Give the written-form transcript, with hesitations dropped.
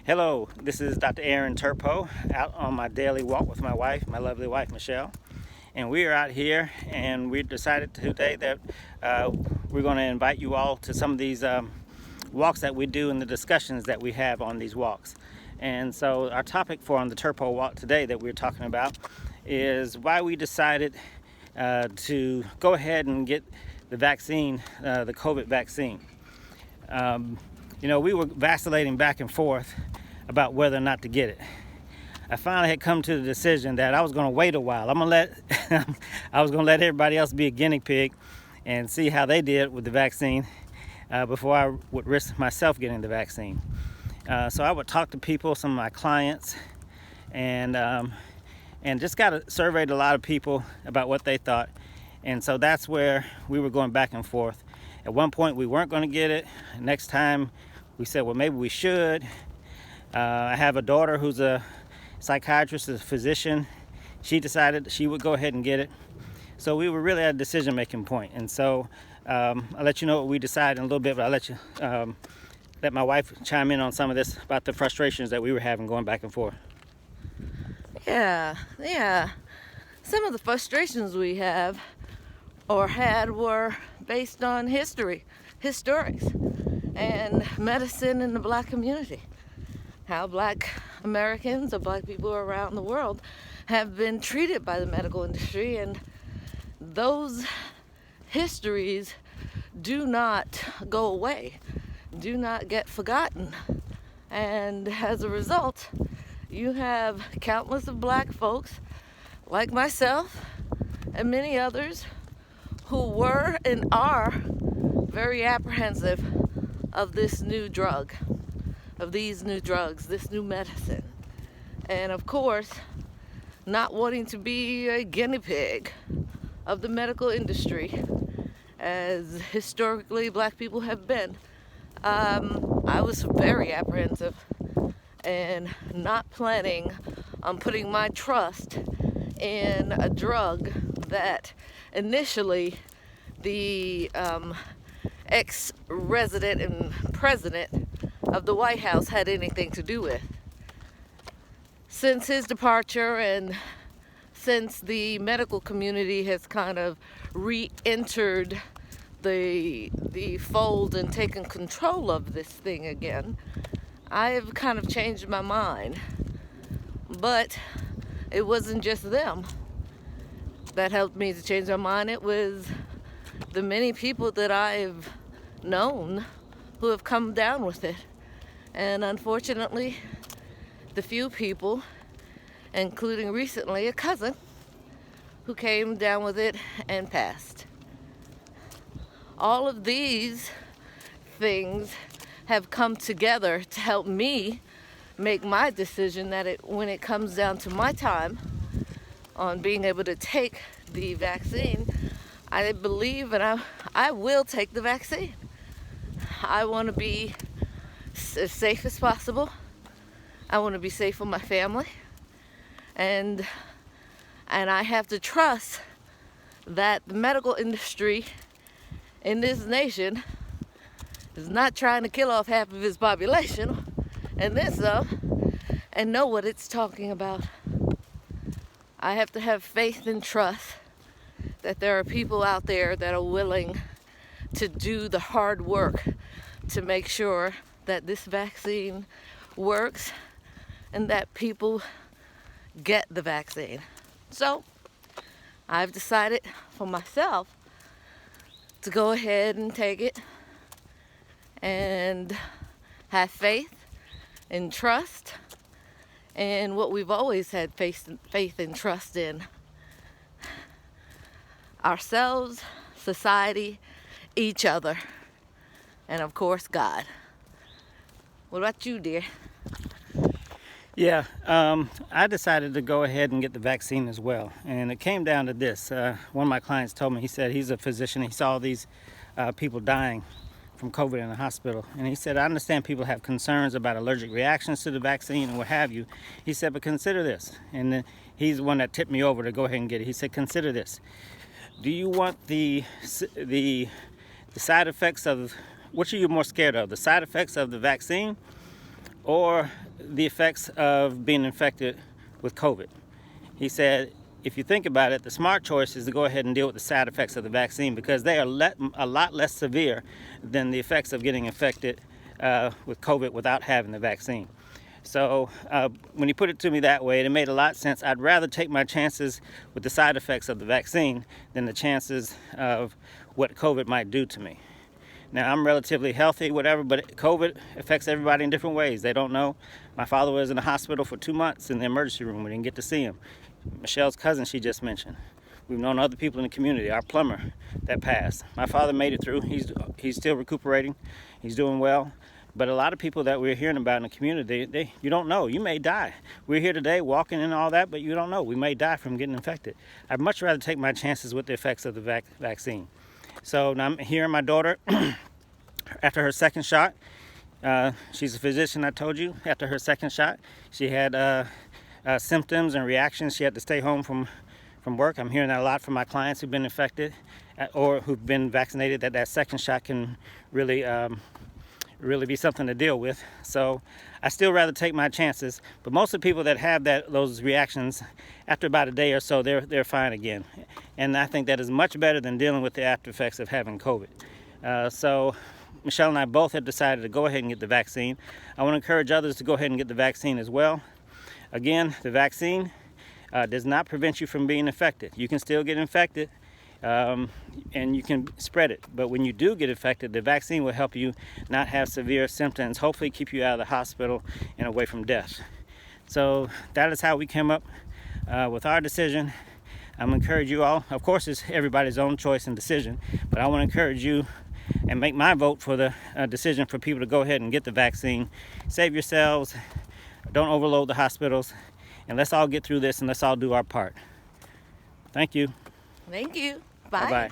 Hello, this is Dr. Aaron Turpeau out on my daily walk with my wife, my lovely wife Michelle. And we are out here and we decided today that we're going to invite you all to some of these walks that we do and the discussions that we have on these walks. And so our topic for on the Turpeau walk today that we're talking about is why we decided to go ahead and get the vaccine, the COVID vaccine. We were vacillating back and forth about whether or not to get it. I finally had come to the decision that I was going to wait a while. I was going to let everybody else be a guinea pig and see how they did with the vaccine before I would risk myself getting the vaccine. So I would talk to people, some of my clients, and just surveyed a lot of people about what they thought. And so that's where we were going back and forth. At one point we weren't going to get it. Next time we said, well, maybe we should. I have a daughter who's a psychiatrist, a physician. She decided she would go ahead and get it. So we were really at a decision-making point. And so I'll let you know what we decided in a little bit, but I'll let you let my wife chime in on some of this about the frustrations that we were having going back and forth. Yeah. Some of the frustrations we have or had were based on historics, and medicine in the Black community. How Black Americans or Black people around the world have been treated by the medical industry, and those histories do not go away, do not get forgotten. And as a result, you have countless of Black folks like myself and many others who were and are very apprehensive of this new drug, of these new drugs, this new medicine. And of course, not wanting to be a guinea pig of the medical industry, as historically Black people have been. I was very apprehensive and not planning on putting my trust in a drug that initially the ex-resident and president of the White House had anything to do with. Since his departure and since the medical community has kind of re-entered the fold and taken control of this thing again, I have kind of changed my mind. But it wasn't just them that helped me to change my mind. It was the many people that I've known who have come down with it. And unfortunately, the few people, including recently a cousin, who came down with it and passed. All of these things have come together to help me make my decision that when it comes down to my time on being able to take the vaccine, I believe and I will take the vaccine. I want to be as safe as possible. I want to be safe for my family. And I have to trust that the medical industry in this nation is not trying to kill off half of its population and then some, and know what it's talking about. I have to have faith and trust that there are people out there that are willing to do the hard work to make sure that this vaccine works and that people get the vaccine. So I've decided for myself to go ahead and take it and have faith and trust in what we've always had faith and trust in: ourselves, society, each other, and of course God. What about you, dear? Yeah, I decided to go ahead and get the vaccine as well. And it came down to this. One of my clients told me, he said he's a physician. He saw these people dying from COVID in the hospital. And he said, I understand people have concerns about allergic reactions to the vaccine and what have you. He said, but consider this. And then he's the one that tipped me over to go ahead and get it. He said, consider this. Do you want the side effects of, what are you more scared of? The side effects of the vaccine or the effects of being infected with COVID. He said, if you think about it, the smart choice is to go ahead and deal with the side effects of the vaccine, because they are a lot less severe than the effects of getting infected with COVID without having the vaccine. So when he put it to me that way, it made a lot of sense. I'd rather take my chances with the side effects of the vaccine than the chances of what COVID might do to me. Now, I'm relatively healthy, whatever, but COVID affects everybody in different ways. They don't know. My father was in the hospital for 2 months in the emergency room. We didn't get to see him. Michelle's cousin, she just mentioned. We've known other people in the community, our plumber that passed. My father made it through. He's still recuperating. He's doing well. But a lot of people that we're hearing about in the community, you don't know. You may die. We're here today walking and all that, but you don't know. We may die from getting infected. I'd much rather take my chances with the effects of the vaccine. So now I'm hearing my daughter after her second shot. She's a physician, I told you. After her second shot, she had symptoms and reactions. She had to stay home from work. I'm hearing that a lot from my clients who've been infected or who've been vaccinated, that second shot can really be something to deal with. So I still rather take my chances. But most of the people that have those reactions, after about a day or so, they're fine again. And I think that is much better than dealing with the after effects of having COVID. So Michelle and I both have decided to go ahead and get the vaccine. I want to encourage others to go ahead and get the vaccine as well. Again, the vaccine does not prevent you from being infected. You can still get infected and you can spread it. But when you do get infected, the vaccine will help you not have severe symptoms, hopefully keep you out of the hospital and away from death. So that is how we came up with our decision. I'm going to encourage you all. Of course, it's everybody's own choice and decision, but I want to encourage you and make my vote for the decision for people to go ahead and get the vaccine. Save yourselves. Don't overload the hospitals. And let's all get through this and let's all do our part. Thank you. Thank you. Bye. Bye-bye.